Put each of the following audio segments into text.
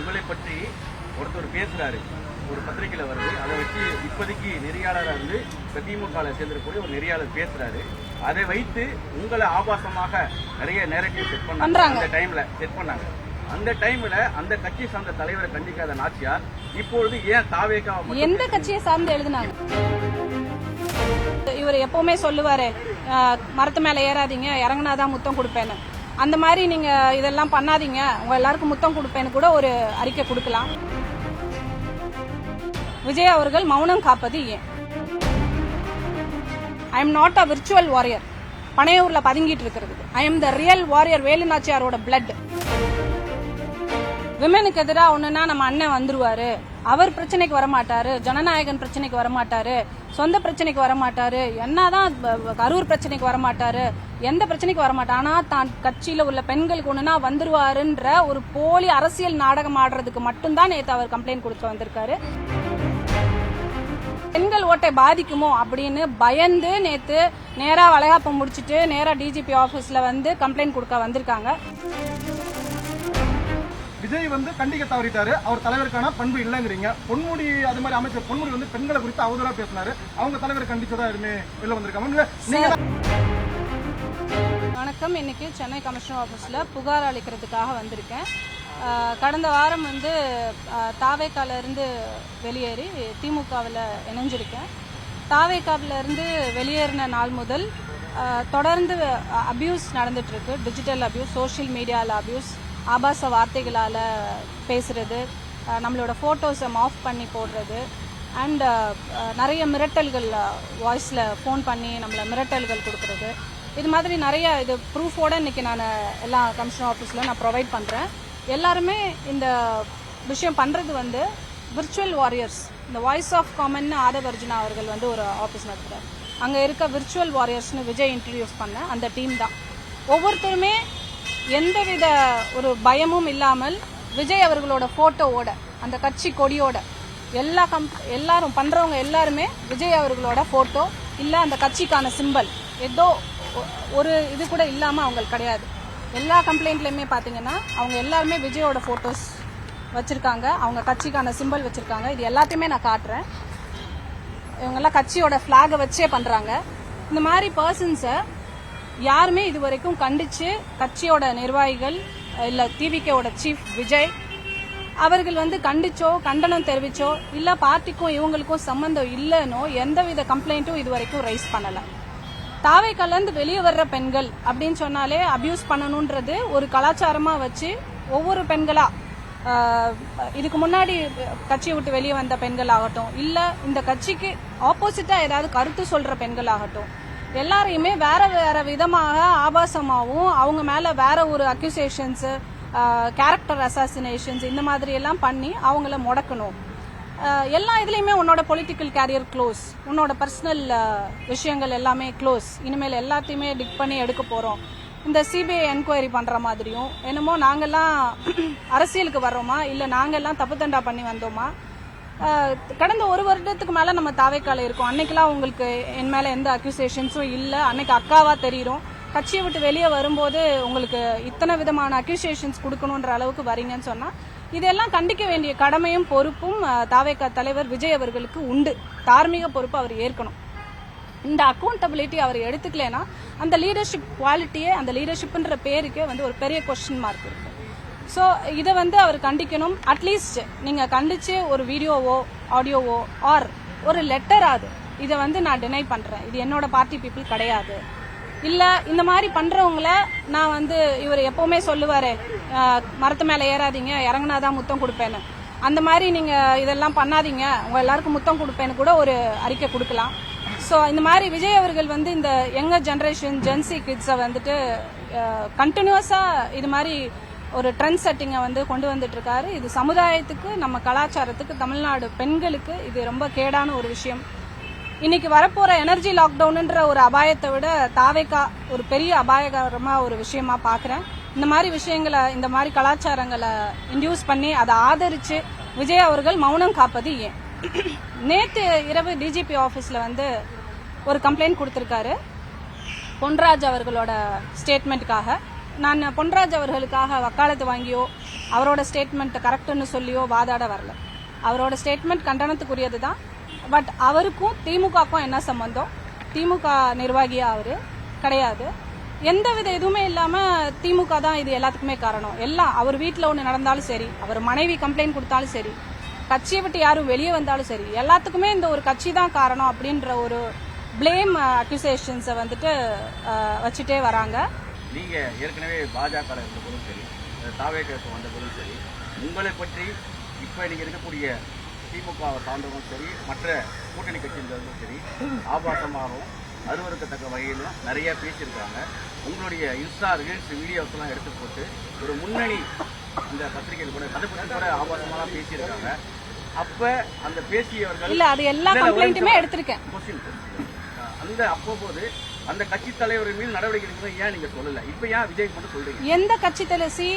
உங்களை பற்றி ஒருத்தர் பேசுறாரு, ஒரு பத்திரிகையில வருது, அதை வச்சு இப்போதைக்கு நெறியாளராக இருந்து இப்போ திமுகவில் சேர்ந்திருக்கக்கூடிய ஒரு நெறியாளர் பேசுறாரு. அதை வைத்து உங்களை ஆபாசமாக நிறைய நேரடிவ் செட் பண்ணாங்க. அந்த டைம்ல அந்த கட்சியை சார்ந்த தலைவரை கண்டிக்காத நாச்சியார் இப்பொழுது ஏன் தாவேகா எந்த கட்சியை சார்ந்து எழுதினாங்க? இவர் எப்பவுமே சொல்லுவாரு, மரத்து மேல ஏறாதீங்க, இறங்கினாதான் முத்தம் கொடுப்பேன்னு. அந்த மாதிரி நீங்க இதெல்லாம் பண்ணாதீங்க, உங்க எல்லாருக்கும் முத்தம் கொடுப்பேன்னு கூட ஒரு அறிக்கை கொடுக்கலாம். விஜய் அவர்கள் மௌனம் காப்பது ஏன்? I am not a virtual warrior. பனையூர்ல பதுங்கிட்டு இருக்கிறது. I am the real warrior. Velu நாச்சியாரோட பிளட். விமனுக்கு எதிராக ஒண்ணுன்னா நம்ம அண்ணன் வந்துருவாரு, அவர் பிரச்சனைக்கு வரமாட்டாரு, ஜனநாயகன் பிரச்சனைக்கு வரமாட்டாரு, சொந்த பிரச்சனைக்கு வரமாட்டாரு, என்னதான் கரூர் பிரச்சனைக்கு வரமாட்டாரு, எந்த பிரச்சனைக்கு வரமாட்டாரு. ஆனா தான் கட்சியில உள்ள பெண்களுக்கு ஒண்ணுன்னா வந்துருவாருன்ற ஒரு போலி அரசியல் நாடகம் ஆடுறதுக்கு மட்டும்தான் நேற்று அவர் கம்ப்ளைண்ட் கொடுத்து வந்திருக்காரு. பெண்கள் ஓட்டை பாதிக்குமோ அப்படின்னு பயந்து நேத்து நேரா வளைகாப்பம் முடிச்சுட்டு நேரா டிஜிபி ஆபீஸ்ல வந்து கம்ப்ளைண்ட் கொடுக்க வந்திருக்காங்க. விஜய் கண்டிக்க தவறிட்டாரு, அவர் தலைவருக்கான பண்பு இல்லைங்கிறீங்க. பொன்முடி அது மாதிரி அமைச்சர் பொன்முடி பெண்களை குறித்து அவதூறா பேசினாரு, அவங்க தலைவர் கண்டிச்சதா எதுவுமே வெளில வந்திருக்காங்க. வணக்கம். இன்னைக்கு சென்னை கமிஷனர் ஆபீஸ்ல புகார் அளிக்கிறதுக்காக வந்திருக்கேன். கடந்த வாரம் தாவேகால இருந்து வெளியேறி திமுகவில் இணைஞ்சிருக்கேன். தாவேகாவில இருந்து வெளியேறின நாள் முதல் தொடர்ந்து அபியூஸ் நடந்துட்டு இருக்கு. டிஜிட்டல் அபியூஸ், சோஷியல் மீடியால அபியூஸ், ஆபாச வார்த்தைகளால் பேசுறது, நம்மளோட ஃபோட்டோஸை ஆஃப் பண்ணி போடுறது, அண்ட் நிறைய மிரட்டல்கள், வாய்ஸில் ஃபோன் பண்ணி நம்மளை மிரட்டல்கள் கொடுக்கறது, இது மாதிரி நிறைய இது ப்ரூஃபோட இன்னைக்கு நான் எல்லா கமிஷனர் ஆஃபீஸில் நான் ப்ரொவைட் பண்ணுறேன். எல்லாருமே இந்த விஷயம் பண்ணுறது விர்ச்சுவல் வாரியர்ஸ். இந்த voice of common Aadhav Arjuna அவர்கள் ஒரு ஆஃபீஸ் நடத்துகிறார். அங்கே இருக்க விர்ச்சுவல் வாரியர்ஸ்னு விஜய் இன்ட்ரடியூஸ் பண்ண அந்த டீம் தான். ஒவ்வொருத்தருமே எந்தவித பயமும் இல்லாமல் விஜய் அவர்களோட போட்டோவோட, அந்த கட்சி கொடியோட, எல்லாரும் பண்றவங்க எல்லாருமே விஜய் அவர்களோட போட்டோ இல்ல அந்த கட்சிக்கான சிம்பல் ஏதோ ஒரு இது கூட இல்லாம அவங்களுக்கு கிடையாது. எல்லா கம்ப்ளைண்ட்லயுமே பாத்தீங்கன்னா அவங்க எல்லாருமே விஜயோட போட்டோஸ் வச்சிருக்காங்க, அவங்க கட்சிக்கான சிம்பல் வச்சிருக்காங்க. இது எல்லாத்தையுமே நான் காட்டுறேன். இவங்க எல்லாம் கட்சியோட பிளாக வச்சே பண்றாங்க. இந்த மாதிரி பர்சன்ஸை யாருமே இதுவரைக்கும் கண்டிச்சு கட்சியோட நிர்வாகிகள் இல்ல டிவிகேவோட சீஃப் விஜய் அவர்கள் கண்டிச்சோ கண்டனம் தெரிவிச்சோ இல்ல பார்ட்டிக்கும் இவங்களுக்கும் சம்பந்தம் இல்லைன்னோ எந்தவித கம்ப்ளைண்ட்டும் இதுவரைக்கும் ரைஸ் பண்ணல. தாவேகால இருந்து வெளியே வர்ற பெண்கள் அப்படின்னு சொன்னாலே அபியூஸ் பண்ணணும்ன்றது ஒரு கலாச்சாரமா வச்சு ஒவ்வொரு பெண்களா, இதுக்கு முன்னாடி கட்சியை விட்டு வெளியே வந்த பெண்கள் ஆகட்டும், இல்ல இந்த கட்சிக்கு ஆப்போசிட்டா ஏதாவது கருத்து சொல்ற பெண்கள் ஆகட்டும், எல்லாரையுமே வேற வேற விதமாக ஆபாசமாகவும் அவங்க மேல வேற ஒரு அக்யூசேஷன்ஸ், கேரக்டர் அசாசினேஷன்ஸ் இந்த மாதிரி எல்லாம் பண்ணி அவங்கள முடக்கணும். எல்லா இதுலயுமே உன்னோட பொலிட்டிக்கல் கேரியர் க்ளோஸ், உன்னோட பர்சனல் விஷயங்கள் எல்லாமே க்ளோஸ், இனிமேல் எல்லாத்தையுமே டிக் பண்ணி எடுக்க போறோம். இந்த சிபிஐ என்கொயரி பண்ற மாதிரியும் என்னமோ நாங்கெல்லாம் அரசியலுக்கு வர்றோமா இல்ல நாங்கெல்லாம் தப்பு தண்டா பண்ணி வந்தோமா. கடந்த ஒரு வருடத்துக்கு மேல நம்ம தாவேக்கால இருக்கோம். அன்னைக்கெல்லாம் உங்களுக்கு என் மேல எந்த அக்யூசேஷன்ஸும் இல்ல. அன்னைக்கு அக்காவா தெரியும். கட்சியை விட்டு வெளியே வரும்போது உங்களுக்கு இத்தனை விதமான அக்யூசேஷன்ஸ் கொடுக்கணும்ன்ற அளவுக்கு வரீங்கன்னு சொன்னா இதெல்லாம் கண்டிக்க வேண்டிய கடமையும் பொறுப்பும் தாவேக்கா தலைவர் விஜய் அவர்களுக்கு உண்டு. தார்மீக பொறுப்பு அவர் ஏற்கணும். இந்த அக்கௌண்டபிலிட்டி அவர் எடுத்துக்கலனா அந்த லீடர்ஷிப் குவாலிட்டியே, அந்த லீடர்ஷிப்ன்ற பேருக்கே ஒரு பெரிய கொஸ்டின் மார்க் இருக்கு. ஸோ இதை அவர் கண்டிக்கணும். அட்லீஸ்ட் நீங்க கண்டிச்சு ஒரு வீடியோவோ ஆடியோவோ ஆர் ஒரு லெட்டர் ஆகுது, இதை நான் டினை பண்றேன், இது என்னோட பார்ட்டி பீப்புள் கிடையாது, இல்ல இந்த மாதிரி பண்றவங்கள நான் இவர் எப்பவுமே சொல்லுவாரு, மரத்து மேல ஏறாதீங்க, இறங்கினாதான் முத்தம் கொடுப்பேன்னு. அந்த மாதிரி நீங்க இதெல்லாம் பண்ணாதீங்க, உங்க எல்லாருக்கும் முத்தம் கொடுப்பேன்னு கூட ஒரு அறிக்கை கொடுக்கலாம். ஸோ இந்த மாதிரி விஜய் அவர்கள் இந்த யங்கர் ஜெனரேஷன் ஜென்சி கிட்ஸை கண்டினியூஸா இது மாதிரி ஒரு ட்ரெண்ட் செட்டிங்கை கொண்டு வந்துட்டு இருக்காரு. இது சமுதாயத்துக்கு, நம்ம கலாச்சாரத்துக்கு, தமிழ்நாடு பெண்களுக்கு இது ரொம்ப கேடான ஒரு விஷயம். இன்னைக்கு வரப்போற எனர்ஜி லாக்டவுன்ன்ற ஒரு அபாயத்தை விட தாவேகா ஒரு பெரிய அபாயகரமா ஒரு விஷயமா பாக்குறேன். இந்த மாதிரி விஷயங்களை, இந்த மாதிரி கலாச்சாரங்களை இன்டியூஸ் பண்ணி அதை ஆதரிச்சு விஜய் அவர்கள் மௌனம் காப்பது ஏன்? நேத்து இரவு டிஜிபி ஆபீஸ்ல ஒரு கம்ப்ளைண்ட் கொடுத்திருக்காரு பொன்ராஜ் அவர்களோட ஸ்டேட்மெண்ட்டுக்காக. நான் பொன்ராஜ் அவர்களுக்காக வக்காலத்து வாங்கியோ அவரோட ஸ்டேட்மெண்ட் கரெக்ட்னு சொல்லியோ வாதாட வரல. அவரோட ஸ்டேட்மெண்ட் கண்டனத்துக்குரியது தான். பட் அவருக்கும் திமுகவுக்கும் என்ன சம்பந்தம்? திமுக நிர்வாகியா அவரு கிடையாது. எந்தவித இதுவுமே இல்லாம திமுக தான் இது எல்லாத்துக்குமே காரணம். எல்லாம் அவர் வீட்டில் ஒன்று நடந்தாலும் சரி, அவர் மனைவி கம்ப்ளைண்ட் கொடுத்தாலும் சரி, கட்சியை விட்டு யாரும் வெளியே வந்தாலும் சரி, எல்லாத்துக்குமே இந்த ஒரு கட்சி தான் காரணம் அப்படின்ற ஒரு பிளேம் அக்யூசேஷன்ஸை வந்துட்டு வச்சுட்டே வராங்க. நீங்க ஏற்கனவே பாஜக இருந்த போதும் சரி, தாவேக்கு வந்த போதும் சரி, உங்களை பற்றி இப்ப நீங்க இருக்கக்கூடிய திமுக சார்ந்தவங்களும் சரி, மற்ற கூட்டணி கட்சியினரும் சரி, ஆபாசமாகவும் அருவருக்கத்தக்க வகையிலும் நிறைய பேசியிருக்காங்க. உங்களுடைய இன்ஸ்டா ரீல்ஸ் வீடியோஸ் எல்லாம் எடுத்து போட்டு ஒரு முன்னணி இந்த பத்திரிகைகள் கூட அதை பற்றி கூட ஆபாசமாக பேசியிருக்காங்க. அப்ப அந்த பேசியவர்கள் இல்ல, அது எல்லா கம்ப்ளைண்ட்டுமே எடுத்திருக்கேன். அந்த அப்போது அந்த கட்சி தலைவர் மீது நடவடிக்கை எடுக்கணும் ஏன் நீங்க சொல்லல? இப்ப ஏன் விஜய் மட்டும் சொல்றீங்க? எந்த கட்சி தலைசி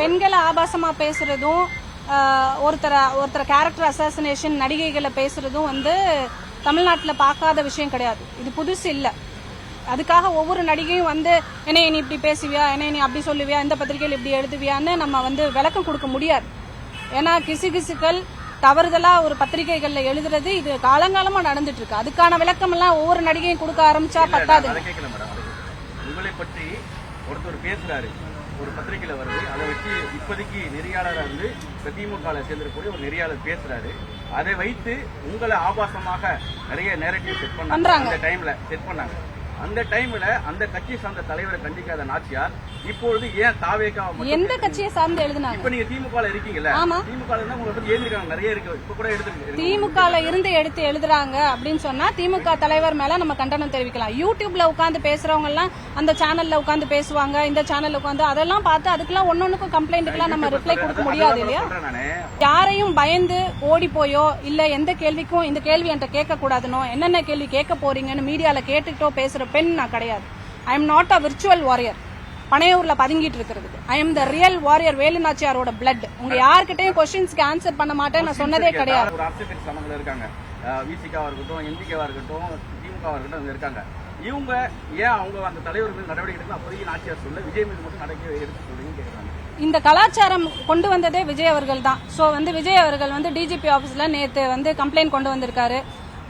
பெண்களை ஆபாசமா பேசுறதும், ஒருத்தர் கேரக்டர் அசாசினேஷன் நடிகைகளை பேசுறதும் வந்து தமிழ்நாட்டில் பார்க்காத விஷயம் கிடையாது. இது புதுசு இல்லை. அதுக்காக ஒவ்வொரு நடிகையும் வந்து என்னைய நீ இப்படி பேசுவியா, என்னைய நீ அப்படி சொல்லுவியா, இந்த பத்திரிகையில் இப்படி எழுதுவியான்னு நம்ம வந்து விளக்கம் கொடுக்க முடியாது. ஏன்னா கிசுகிசுக்கள் தவறுதலா ஒரு பத்திரிகைகள்ல எழுதுறது இது காலங்காலமா நடந்துட்டு இருக்கு. அதுக்கான விளக்கம் எல்லாம் ஒவ்வொரு நடிகையும் கொடுக்க ஆரம்பிச்சா பத்தாது. உங்களை பற்றி ஒருத்தர் பேசுறாரு, ஒரு பத்திரிகையில வருது, அதை வச்சு இப்போதைக்கு நெறியாளராக இருந்து இப்ப திமுக சேர்ந்திருக்கக்கூடிய ஒரு நெறியாளர் பேசுறாரு. அதை வைத்து உங்களை ஆபாசமாக நிறைய நேரடிவ் செட் பண்ணாங்க. அந்த டைம்ல அந்த கட்சியை சார்ந்த தலைவரை கண்டிக்காத நாச்சியார் இப்பொழுது ஏன் தாவேகா எந்த கட்சியை சார்ந்து எழுதினாங்க? இப்ப நீங்க திமுக இருக்கீங்கல்ல, திமுக உங்களை பத்தி எழுதிருக்காங்க, நிறைய இருக்கு. இப்ப கூட திமுக இருந்து எடுத்து எழுதுறாங்க அப்படின்னு சொன்னா திமுக தலைவர் மேல நம்ம கண்டனம் தெரிவிக்கலாம். யூடியூப்ல உட்கார்ந்து பேசுறவங்க எல்லாம் அந்த சேனல்ல உட்கார்ந்து பேசுவாங்க, இந்த சேனல்ல உட்கார்ந்து அதெல்லாம் பார்த்து அதுக்கெல்லாம் ஒன்னொன்னுக்கும் கம்ப்ளைண்ட்டுக்கெல்லாம் நம்ம ரிப்ளை கொடுக்க முடியாது இல்லையா? யாரையும் பயந்து ஓடி போயோ இல்ல எந்த கேள்விக்கும் இந்த கேள்வி என்கிட்ட கேட்க கூடாதுனோ, என்னென்ன கேள்வி கேட்க போறீங்கன்னு மீடியால கேட்டுக்கிட்டோ பேசுற பெண் நான் கிடையாது. I am not a virtual warrior. பனையூர்ல பதுங்கிட்டு இருக்கிறது. I am the real warrior. வேலுநாச்சியாரோட பிளட். உங்க யார்கிட்டயும் கொஸ்டின்ஸ்க்கு ஆன்சர் பண்ண மாட்டேன் நான் சொன்னதே கிடையாது. ஒரு அரசியல் சமங்கள் இருக்காங்க, விசிகாவா இருக்கட்டும், எம்பிகேவா இருக்கட்டும், திமுகவா இருக்கட்டும் இருக்காங்க. இவங்க ஏன் அவங்க அந்த தலைவர் மீது நடவடிக்கை எடுக்கணும் அப்போதைக்கு நாச்சியார் சொல்ல, விஜய் மீது மட்டும் நடவடிக்கை எடுத்து சொல்லுங்க கேட்கறாங்க. இந்த கலாச்சாரம் கொண்டு வந்ததே விஜய் அவர்கள் தான். சோ வந்து விஜய் அவர்கள் வந்து டிஜிபி ஆபீஸ்ல நேத்து வந்து கம்ப்ளைண்ட் கொண்டு வந்திருக்காரு.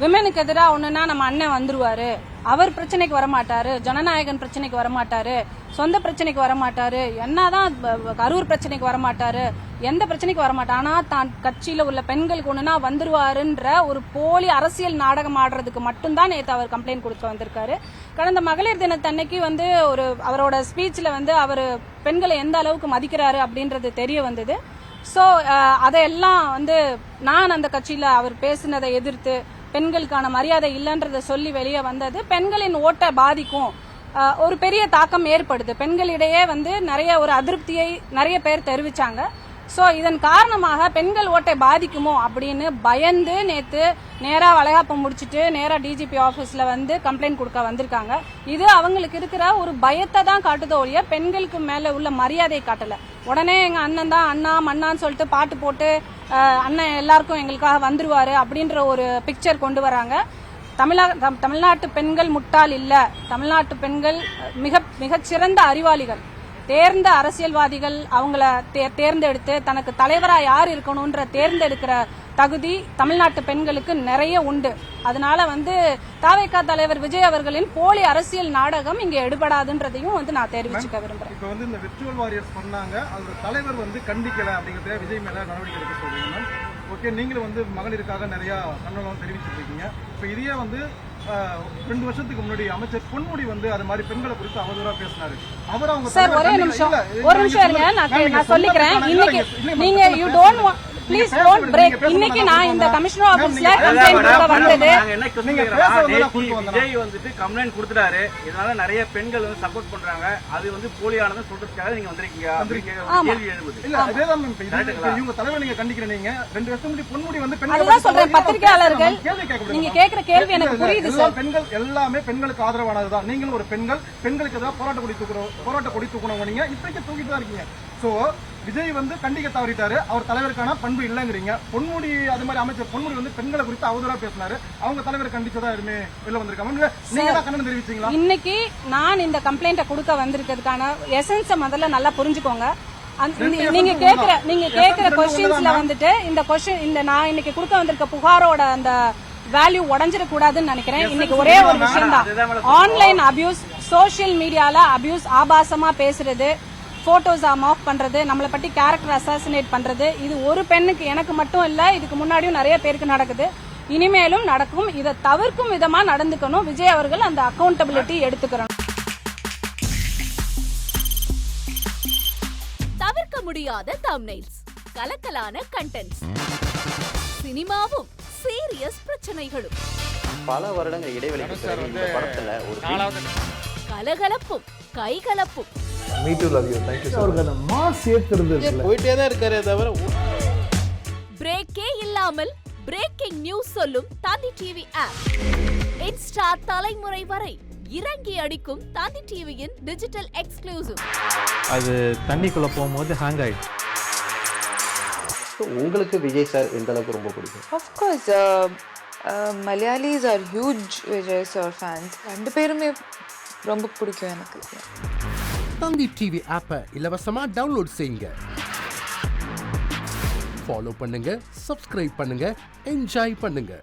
விமனுக்கு எதிராக ஒண்ணுன்னா நம்ம அண்ணன் வந்துருவாரு, அவர் பிரச்சனைக்கு வரமாட்டாரு, ஜனநாயகன் பிரச்சனைக்கு வரமாட்டாரு, சொந்த பிரச்சனைக்கு வரமாட்டாரு, என்னதான் கரூர் பிரச்சனைக்கு வரமாட்டாரு, எந்த பிரச்சனைக்கு வரமாட்டாரு, ஆனா தான் கட்சியில உள்ள பெண்களுக்கு ஒண்ணுனா வந்துருவாருன்ற ஒரு போலி அரசியல் நாடகம் ஆடுறதுக்கு மட்டும்தான் நேற்று அவர் கம்ப்ளைண்ட் கொடுக்க வந்திருக்காரு. கடந்த மகளிர் தினத்தன்னைக்கு வந்து ஒரு அவரோட ஸ்பீச்ல வந்து அவர் பெண்களை எந்த அளவுக்கு மதிக்கிறாரு அப்படின்றது தெரிய வந்தது. சோ அதையெல்லாம் வந்து நான் அந்த கட்சியில அவர் பேசினதை எதிர்த்து பெண்களுக்கான மரியாதை இல்லைன்றத சொல்லி வெளியே வந்தது பெண்களின் ஓட்டை பாதிக்கும், ஒரு பெரிய தாக்கம் ஏற்படுது. பெண்களிடையே வந்து நிறைய ஒரு அதிருப்தியை நிறைய பேர் தெரிவிச்சாங்க. சோ இதன் காரணமாக பெண்கள் ஓட்டை பாதிக்குமோ அப்படின்னு பயந்து நேத்து நேரா வளைகாப்பம் முடிச்சுட்டு நேரா டிஜிபி ஆபீஸ்ல வந்து கம்ப்ளைண்ட் கொடுக்க வந்திருக்காங்க. இது அவங்களுக்கு இருக்கிற ஒரு பயத்தை தான் காட்டுதோ ஒழிய பெண்களுக்கு மேல உள்ள மரியாதை காட்டல. உடனே எங்க அண்ணன் தான் அண்ணா மண்ணான்னு சொல்லிட்டு பாட்டு போட்டு அண்ணன் எல்லாருக்கும் எங்களுக்காக வந்துருவாரு அப்படின்ற ஒரு பிக்சர் கொண்டு வராங்க. தமிழ்நாட்டு பெண்கள் முட்டாள் இல்ல, தமிழ்நாட்டு பெண்கள் மிகச்சிறந்த அறிவாளிகள், தேர்ந்த அரசியல்வாதிகள். அவங்கள தேர்ந்தெடுத்து தனக்கு தலைவரா யார் இருக்கணும்ன்ற தேர்ந்தெடுக்கிற தகுதி தமிழ்நாட்டு பெண்களுக்கு நிறைய உண்டு. அதனால வந்து தாவேகா தலைவர் விஜய் அவர்களின் போலி அரசியல் நாடகம் இங்க எடுபடாதுன்றதையும் வந்து நான் தெரிவிச்சுக்க விரும்புறேன். இப்ப வந்து இந்த விர்ச்சுவல் வாரியர்ஸ் பண்ணாங்க, அதோட தலைவர் வந்து கண்டிக்கல அப்படிங்கறத விஜய் மேல நடவடிக்கை எடுக்க சொல்றீங்க. ஓகே, நீங்களும் வந்து மகளிருக்காக நிறைய கண்டனம் தெரிவிச்சிட்டு இருக்கீங்க. இப்ப இதையே வந்து 2 வருஷத்துக்கு முன்னாடி அமைச்சர் பொன்முடி வந்து அது மாதிரி பெண்களை குறித்து அவதூறா பேசினாரு. அவர் அவங்க சார் ஒரே நிமிஷம் இருங்க, நான் சொல்லிக்கிறேன். இன்னைக்கு நீங்க you don't please don't break. இன்னைக்கு நான் இந்த கமிஷனர் ஆபீஸ்ல கம்ப்ளைண்ட் கொடுக்க வந்தது. விஜய் வந்துட்டு கம்ப்ளைண்ட் கொடுத்துட்டாரு, இதனால நிறைய பெண்கள் வந்து சப்போர்ட் பண்றாங்க, அது வந்து போலியானது சொல்றதுக்காக நீங்க வந்திருக்கீங்க. கேள்வி எழுப்புது. இல்ல அதேதான் இவங்க தலைவர் நீங்க கண்டிக்கிறீங்க. 2 வருஷம் முன்னாடி பொன்முடி வந்து பெண்கள் சொல்றேன், பத்திரிகையாளர்கள் நீங்க கேக்குற கேள்வி எனக்கு புரியுது சார். பெண்கள் எல்லாமே பெண்களுக்கு ஆதரவானதுதான். நீங்களும் ஒரு பெண்களுக்கு ஏதாவது போராட்ட கொடி தூக்கணும், நீங்க இப்படிக்கு தூக்கிட்டு தான் இருக்கீங்க. சோ விஜய் வந்து கண்டிக்க தவறிட்டாரு, அவர் தலைவருக்கான பண்பு இல்லைங்கிறீங்க. பொன்முடி அது மாதிரி அமைச்சர் பொன்முடி வந்து பெண்களை குறித்து அவதூறா பேசினாரு, அவங்க தலைவர் கண்டிச்சதா எதுவுமே வெளில வந்திருக்காங்க. நீங்க தான் கண்டனம் தெரிவிச்சீங்களா? இன்னைக்கு நான் இந்த கம்ப்ளைண்ட கொடுக்க வந்திருக்கிறதுக்கான எசன்ஸை முதல்ல நல்லா புரிஞ்சுக்கோங்க. நீங்க கேக்குற கொஸ்டின்ஸ்ல வந்துட்டு இந்த நான் இன்னைக்கு கொடுக்க வந்திருக்க புகாரோட அந்த வேல்யூ உடைஞ்சிடக்கூடாதுன்னு நினைக்கிறேன். இன்னைக்கு ஒரே ஒரு விஷயம் தான், ஆன்லைன் அபியூஸ், சோசியல் மீடியால அபியூஸ், ஆபாசமா பேசுறது, போட்டோஸ் ஆஃப் பண்றது, நம்மளை பத்தி கேரக்டர் அசாசினேட் பண்றது, இது ஒரு பெண்ணுக்கு எனக்கு மட்டும் இல்ல, இதுக்கு முன்னாடியும் நிறைய பேருக்கு நடக்குது, இனிமேலும் நடக்கும். இதை தவிர்க்கும் விதமா நடந்துக்கணும். விஜய் அவர்கள் அந்த அக்கௌண்டபிலிட்டி எடுத்துக்கணும். தவிர்க்க முடியாத தம்ப்நெயில்ஸ், கலக்கலான கண்டென்ட்ஸ், சினிமாவும் சீரியஸ் பிரச்சனைகளும், பல வருடங்கள் இடைவெளிக்கு பிறகு இந்த படத்துல ஒரு கலகலப்பும் கைகலப்பும், போயிட்டே தான் இருக்காரே தவிர பிரேக்கே இல்லாமல் பிரேக்கிங் நியூஸ் சொல்லும் தந்தி டிவி ஆப். இன்ஸ்டா தலைமுறை வரை இறங்கி அடிக்கும் தந்தி டிவியின் டிஜிட்டல் எக்ஸ்க்ளூசிவ். அது தண்ணிக்குள்ள போகும்போது ஹேங் ஆயிடுச்சு. உங்களுக்கு விஜய் சார் எந்த அளவுக்கு ரொம்ப பிடிக்கும்? Of course, Malayalis are huge Vijay sir fans. ரெண்டு பேருமே ரொம்ப பிடிக்கும் எனக்கு. தந்தி டிவி ஆப்பை இலவசமா டவுன்லோட் செய்யுங்க, ஃபாலோ பண்ணுங்க, சப்ஸ்கிரைப் பண்ணுங்க, என்ஜாய் பண்ணுங்க.